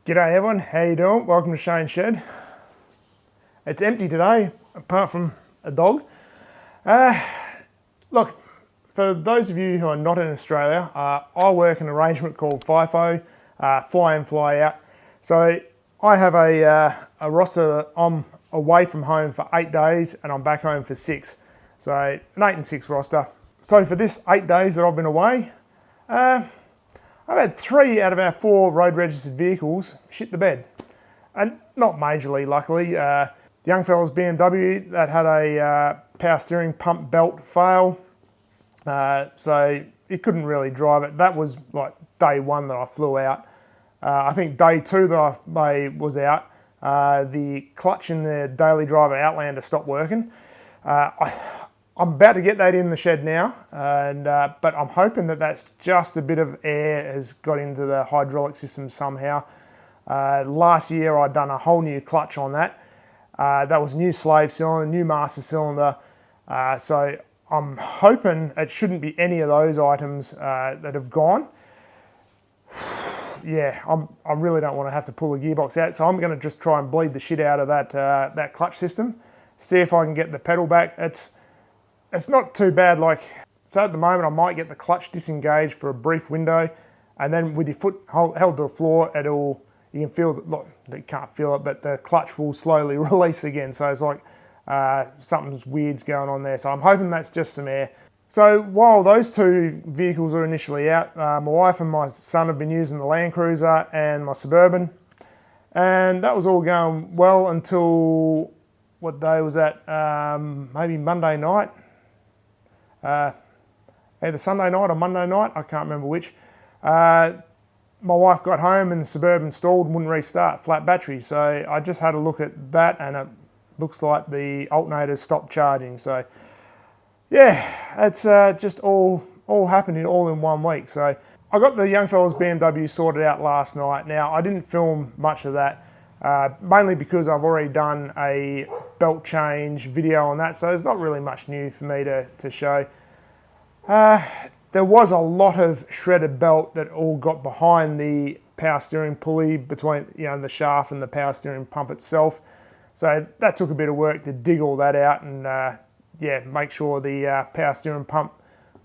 G'day everyone, how you doing? Welcome to Shane's Shed. It's empty today, apart from a dog. Look, for those of you who are not in Australia, I work an arrangement called FIFO, fly in, fly out. So I have a roster that I'm away from home for 8 days and I'm back home for 6. So an 8 and 6 roster. So for this 8 days that I've been away, I've had 3 out of our 4 road registered vehicles shit the bed. And not majorly, luckily. The young fella's BMW that had a power steering pump belt fail. So it couldn't really drive it. That was like day 1 that I flew out. I think day 2 that I was out, the clutch in the daily driver Outlander stopped working. I'm about to get that in the shed now, but I'm hoping that that's just a bit of air has got into the hydraulic system somehow. Last year I'd done a whole new clutch on that. That was new slave cylinder, new master cylinder. So I'm hoping it shouldn't be any of those items that have gone. Yeah, I really don't want to have to pull the gearbox out, so I'm going to just try and bleed the shit out of that clutch system. See if I can get the pedal back. It's not too bad. So at the moment I might get the clutch disengaged for a brief window, and then with your foot held to the floor, you can feel you can't feel it, but the clutch will slowly release again. So it's like something's weird's going on there. So I'm hoping that's just some air. So while those 2 vehicles are initially out, my wife and my son have been using the Land Cruiser and my Suburban, and that was all going well until, what day was that? Maybe Monday night. Either Sunday night or Monday night, I can't remember which. My wife got home and the Suburban stalled and wouldn't restart, flat battery. So I just had a look at that and it looks like the alternator stopped charging. So yeah, it's just all happening all in 1 week. So I got the young fella's BMW sorted out last night. Now I didn't film much of that, mainly because I've already done a belt change video on that, so there's not really much new for me to show. There was a lot of shredded belt that all got behind the power steering pulley between the shaft and the power steering pump itself. So that took a bit of work to dig all that out and make sure the power steering pump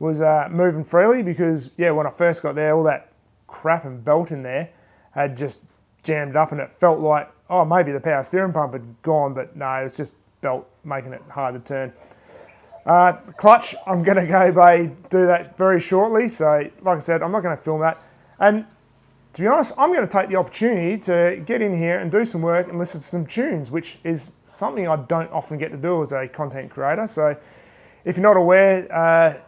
was moving freely, because when I first got there, all that crap and belt in there had just jammed up and it felt like, oh, maybe the power steering pump had gone, but no, it was just belt making it hard to turn. The clutch, I'm going to go do that very shortly. So like I said, I'm not going to film that. And to be honest, I'm going to take the opportunity to get in here and do some work and listen to some tunes, which is something I don't often get to do as a content creator. So if you're not aware,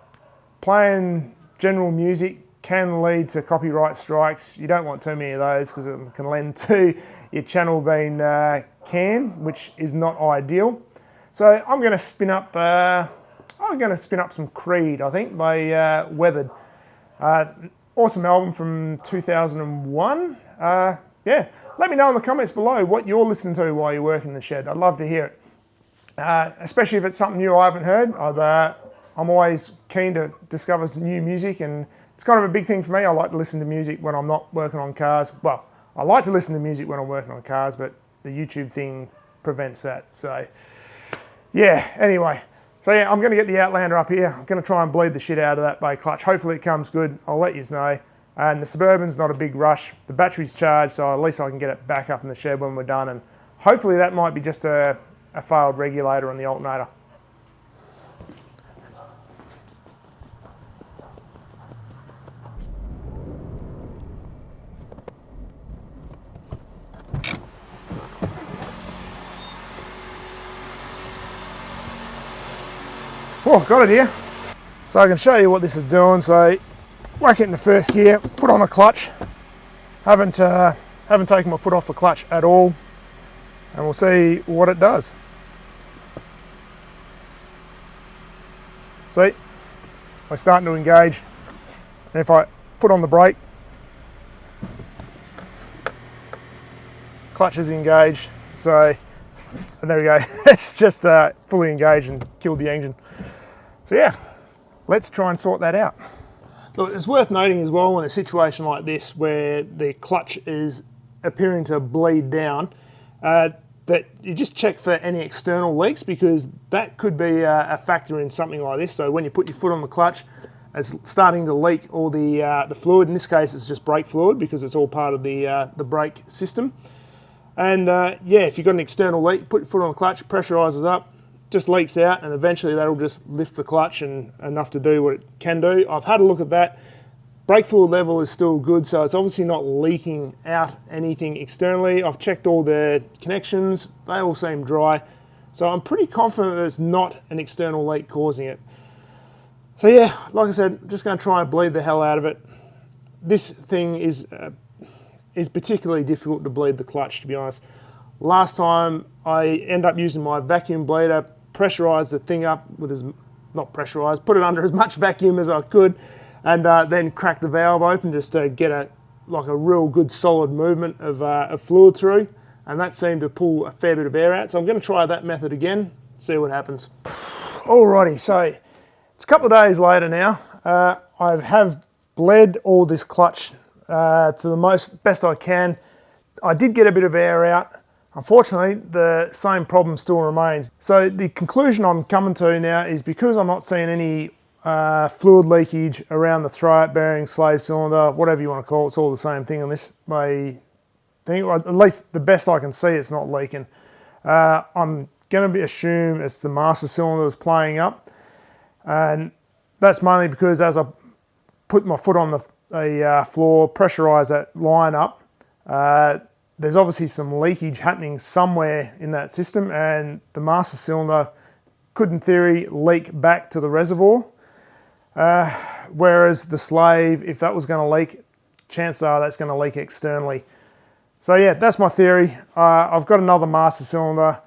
playing general music can lead to copyright strikes. You don't want too many of those because it can lend to your channel being canned, which is not ideal. So I'm going to spin up some Creed, I think, by Weathered. Awesome album from 2001. Let me know in the comments below what you're listening to while you work in the shed. I'd love to hear it, especially if it's something new I haven't heard. I'm always keen to discover some new music, and it's kind of a big thing for me. I like to listen to music when I'm not working on cars. Well, I like to listen to music when I'm working on cars, but the YouTube thing prevents that. So yeah, anyway. So yeah, I'm going to get the Outlander up here. I'm going to try and bleed the shit out of that by clutch. Hopefully it comes good. I'll let you know. And the Suburban's not a big rush. The battery's charged, so at least I can get it back up in the shed when we're done. And hopefully that might be just a failed regulator on the alternator. Oh, got it here. So I can show you what this is doing. So whack it in the first gear, foot on the clutch. Haven't taken my foot off the clutch at all, and we'll see what it does. See, we're starting to engage. And if I put on the brake, clutch is engaged. So, and there we go. It's just fully engaged and killed the engine. So yeah, let's try and sort that out. Look, it's worth noting as well in a situation like this where the clutch is appearing to bleed down, that you just check for any external leaks, because that could be a factor in something like this. So when you put your foot on the clutch, it's starting to leak all the fluid. In this case, it's just brake fluid because it's all part of the brake system. And yeah, if you've got an external leak, put your foot on the clutch, pressurizes up, just leaks out, and eventually that'll just lift the clutch and enough to do what it can do. I've had a look at that. Brake fluid level is still good, so it's obviously not leaking out anything externally. I've checked all the connections, they all seem dry. So I'm pretty confident that it's not an external leak causing it. So yeah, like I said, I'm just going to try and bleed the hell out of it. This thing is particularly difficult to bleed the clutch, to be honest. Last time I end up using my vacuum bleeder, pressurised the thing up with not pressurised, put it under as much vacuum as I could, and then crack the valve open just to get a real good solid movement of fluid through, and that seemed to pull a fair bit of air out. So I'm going to try that method again, see what happens. Alrighty, so it's a couple of days later now. I have bled all this clutch to the best I can. I did get a bit of air out. Unfortunately, the same problem still remains. So the conclusion I'm coming to now is, because I'm not seeing any fluid leakage around the throat, bearing, slave cylinder, whatever you want to call it, it's all the same thing on this way thing. At least the best I can see, it's not leaking. I'm going to assume it's the master cylinder that's playing up, and that's mainly because as I put my foot on the floor, pressurise that line up, there's obviously some leakage happening somewhere in that system, and the master cylinder could in theory leak back to the reservoir, whereas the slave, if that was going to leak, chances are that's going to leak externally. So yeah, that's my theory. I've got another master cylinder.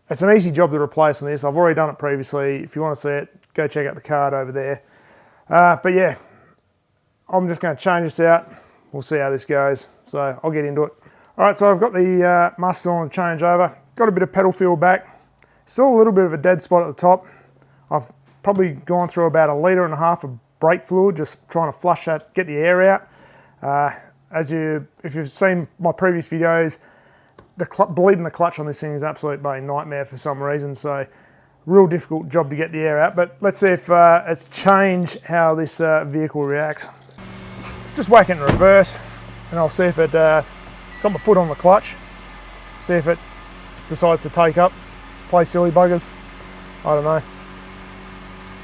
It's an easy job to replace on this. I've already done it previously. If you want to see it, go check out the card over there. But yeah, I'm just going to change this out. We'll see how this goes. So I'll get into it. All right, so I've got the master cylinder change over. Got a bit of pedal feel back. Still a little bit of a dead spot at the top. I've probably gone through about 1.5 litres of brake fluid, just trying to flush that, get the air out. If you've seen my previous videos, bleeding the clutch on this thing is an absolute nightmare for some reason. So real difficult job to get the air out. But let's see if it's changed how this vehicle reacts. Just whack it in reverse, and I'll see if it got my foot on the clutch, see if it decides to take up, play silly buggers. I don't know.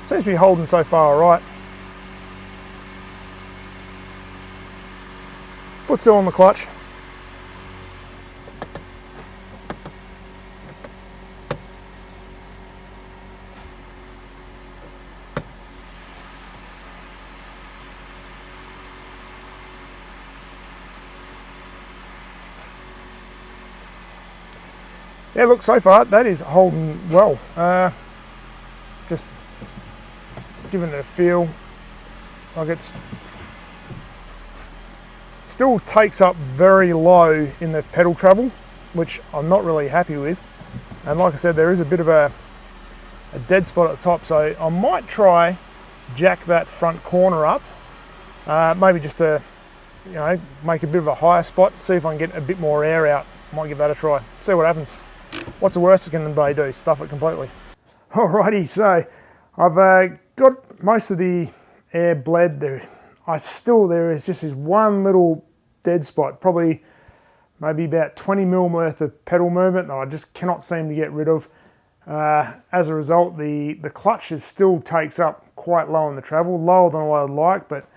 Seems to be holding so far all right. Foot still on the clutch. Yeah, look, so far that is holding well. Just giving it a feel, like it still takes up very low in the pedal travel, which I'm not really happy with. And like I said, there is a bit of a dead spot at the top, so I might try jack that front corner up, maybe just to, make a bit of a higher spot, see if I can get a bit more air out. Might give that a try, see what happens. What's the worst it can do? Stuff it completely. Alrighty, so I've got most of the air bled there. There is just this one little dead spot, probably maybe about 20 mil worth of pedal movement that I just cannot seem to get rid of. As a result, the clutch still takes up quite low in the travel, lower than what I'd like, but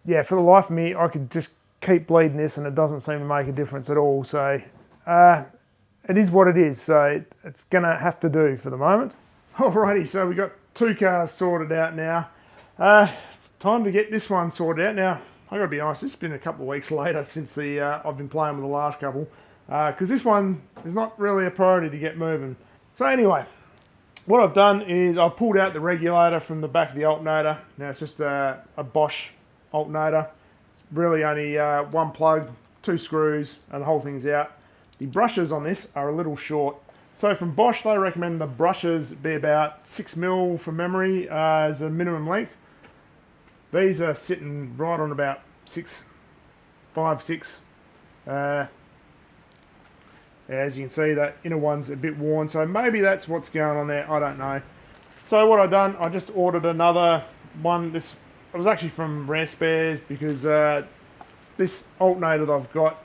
yeah, for the life of me, I could just keep bleeding this and it doesn't seem to make a difference at all. So it is what it is, so it's gonna have to do for the moment. Alrighty, so we got 2 cars sorted out now. Time to get this one sorted out. Now, I gotta be honest, it's been a couple of weeks later since I've been playing with the last couple, because this one is not really a priority to get moving. So anyway, what I've done is I've pulled out the regulator from the back of the alternator. Now it's just a Bosch alternator. It's really only one plug, 2 screws, and the whole thing's out. The brushes on this are a little short. So from Bosch, they recommend the brushes be about 6 mil from memory as a minimum length. These are sitting right on about 5, 6. As you can see, that inner one's a bit worn, so maybe that's what's going on there. I don't know. So what I've done, I just ordered another one. This it was actually from Rare Spares because this alternator that I've got,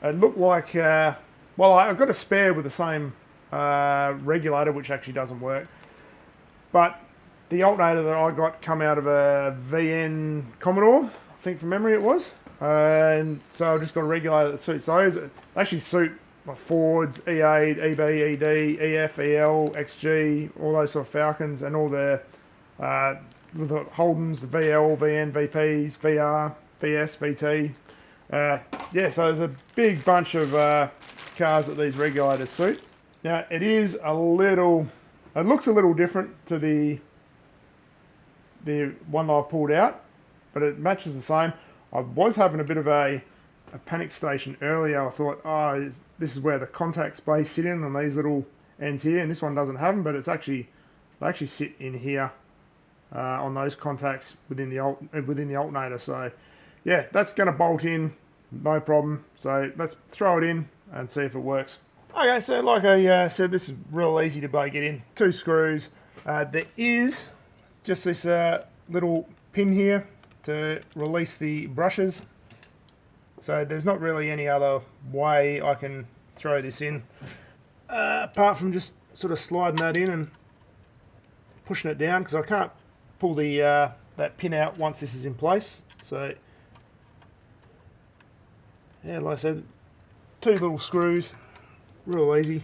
it looked like, well, I've got a spare with the same regulator, which actually doesn't work. But the alternator that I got come out of a VN Commodore, I think from memory it was. And so I've just got a regulator that suits those. They actually suit my Fords, E8, EB, ED, EF, EL, XG, all those sort of Falcons, and all the with the Holdens, the VL, VN, VPs, VR, VS, VT. Yeah, so there's a big bunch of cars that these regulators suit. Now it is a little, it looks a little different to the one that I've pulled out, but it matches the same. I was having a bit of a panic station earlier. I thought, oh, this is where the contact space sit in on these little ends here, and this one doesn't have them, but it's actually, they actually sit in here on those contacts within the alternator. So yeah, that's going to bolt in, no problem. So let's throw it in and see if it works. Okay, so like I said, this is real easy to get in. 2 screws. There is just this little pin here to release the brushes. So there's not really any other way I can throw this in, apart from just sort of sliding that in and pushing it down, because I can't pull the that pin out once this is in place. So yeah, like I said, 2 little screws, real easy.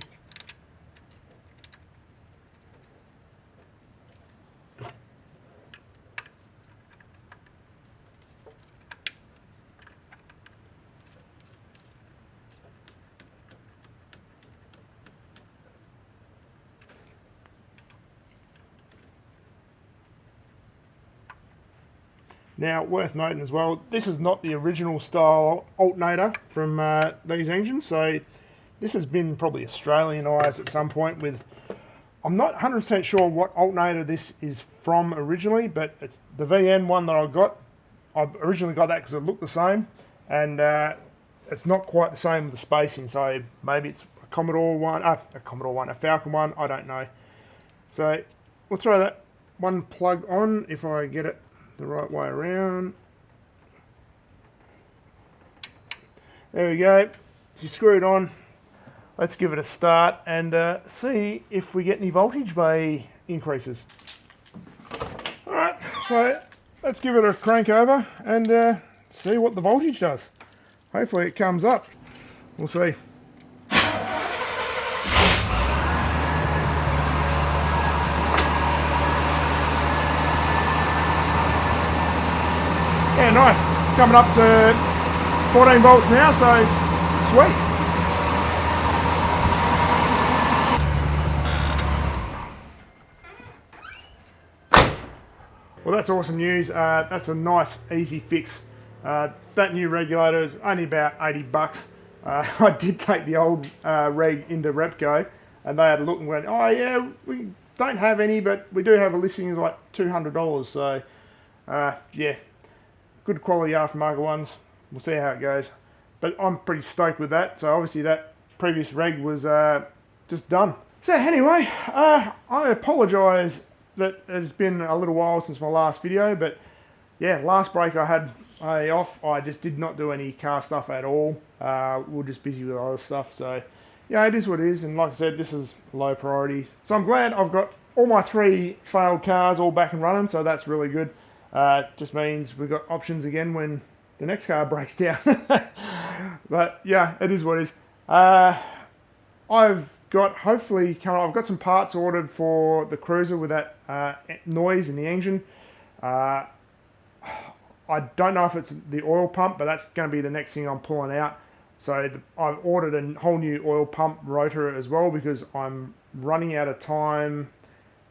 Now, worth noting as well, this is not the original style alternator from these engines, so this has been probably Australianised at some point with, I'm not 100% sure what alternator this is from originally, but it's the VN one that I got. I originally got that because it looked the same, and it's not quite the same with the spacing, so maybe it's a Commodore one, a Falcon one, I don't know. So we'll throw that one plug on if I get it the right way around. There we go. You screw it on. Let's give it a start and see if we get any voltage by increases. Alright, so let's give it a crank over and see what the voltage does. Hopefully it comes up. We'll see. Yeah, nice. Coming up to 14 volts now, so sweet. Well, that's awesome news. That's a nice, easy fix. That new regulator is only about 80 bucks. I did take the old reg into Repco, and they had a look and went, oh yeah, we don't have any, but we do have a listing of like $200. So yeah, good quality aftermarket ones. We'll see how it goes. But I'm pretty stoked with that. So obviously that previous reg was just done. So anyway, I apologise that it's been a little while since my last video, but yeah, last break I had off. I just did not do any car stuff at all. We were just busy with other stuff. So yeah, it is what it is. And like I said, this is low priority. So I'm glad I've got all my 3 failed cars all back and running. So that's really good. Just means we've got options again when the next car breaks down. But yeah, it is what it is. I've got I've got some parts ordered for the Cruiser with that noise in the engine. I don't know if it's the oil pump, but that's going to be the next thing I'm pulling out. So I've ordered a whole new oil pump rotor as well, because I'm running out of time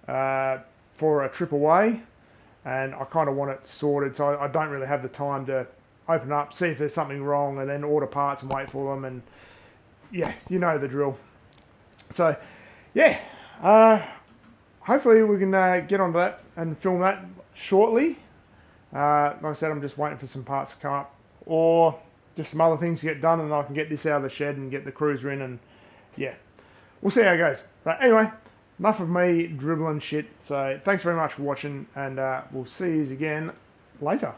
for a trip away, and I kind of want it sorted. So I don't really have the time to open up, see if there's something wrong, and then order parts and wait for them. And yeah, you know the drill. So yeah, hopefully we can get onto that and film that shortly. Like I said, I'm just waiting for some parts to come up, or just some other things to get done, and I can get this out of the shed and get the Cruiser in and yeah, we'll see how it goes. But anyway, enough of me dribbling shit. So thanks very much for watching, and we'll see you again later.